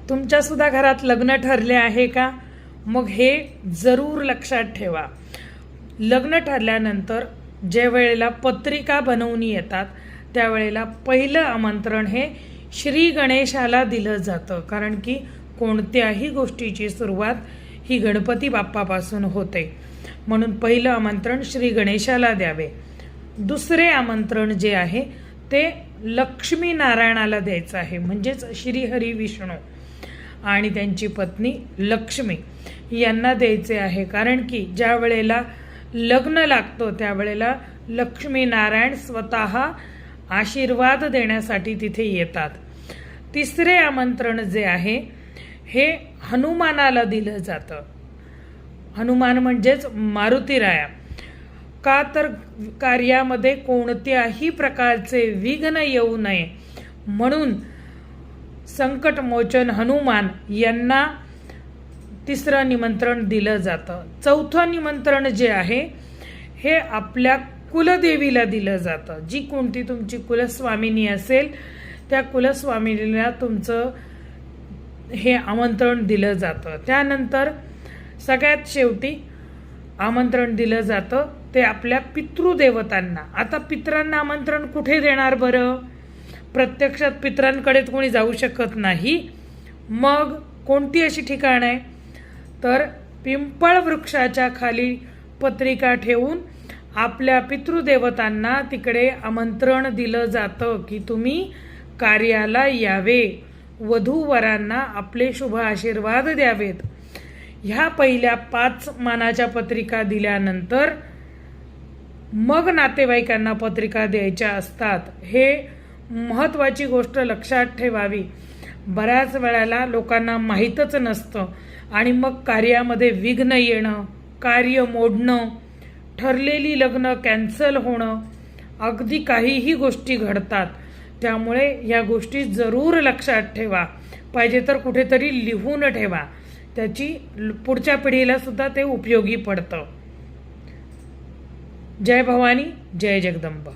तुमच्या सुद्धा घरात लग्न ठरले आहे का? मग हे जरूर लक्षात ठेवा. लग्न ठरल्यानंतर ज्या वेळेला पत्रिका बनवून येतात त्यावेळेला पहिलं आमंत्रण हे श्री गणेशाला दिलं जातं, कारण की कोणत्याही गोष्टीची सुरुवात ही गणपती बाप्पापासून होते. म्हणून पहिलं आमंत्रण श्री गणेशाला द्यावे. दुसरे आमंत्रण जे आहे ते लक्ष्मी नारायणाला द्यायचं आहे, म्हणजेच श्रीहरी विष्णू आणि त्यांची पत्नी लक्ष्मी यांना द्यायचे आहे. कारण की ज्या वेळेला लग्न लागतो त्यावेळेला लक्ष्मी नारायण स्वतः आशीर्वाद देण्यासाठी तिथे येतात. तिसरे आमंत्रण जे आहे हे हनुमानाला दिलं जातं. हनुमान म्हणजेच मारुतीराया. का तर कार्यामध्ये कोणत्याही प्रकारचे विघ्न येऊ नये म्हणून संकटमोचन हनुमान यांना तिसरं निमंत्रण दिलं जातं. चौथं निमंत्रण जे आहे हे आपल्या कुलदेवीला दिलं जातं. जी कोणती तुमची कुलस्वामिनी असेल त्या कुलस्वामिनीला तुमचं हे आमंत्रण दिलं जातं. त्यानंतर सगळ्यात शेवटी आमंत्रण दिलं जातं ते आपल्या पितृदेवतांना. आता पितरांना आमंत्रण कुठे देणार बरं? प्रत्यक्षात पितरांकडे कोणी जाऊ शकत नाही. मग कोणती अशी ठिकाण आहे तर पिंपळ वृक्षाच्या खाली पत्रिका ठेवून आपल्या पितृदेवतांना तिकडे आमंत्रण दिलं जातं की तुम्ही कार्याला यावे, वधूवरांना आपले शुभ आशीर्वाद द्यावेत. ह्या पहिल्या 5 मानाच्या पत्रिका दिल्यानंतर मग नातेवाईकांना पत्रिका द्यायच्या असतात. हे महत्त्वाची गोष्ट लक्षात ठेवावी. बऱ्याच वेळेला लोकांना माहीतच नसतं आणि मग कार्यामध्ये विघ्न येणं, कार्य मोडणं, ठरलेली लग्न कॅन्सल होणं, अगदी काहीही गोष्टी घडतात. त्यामुळे या गोष्टी जरूर लक्षात ठेवा. पाहिजे तर कुठेतरी लिहून ठेवा. त्याची पुढच्या पिढीला सुद्धा ते उपयोगी पडतं. जय भवानी, जय जगदंबा.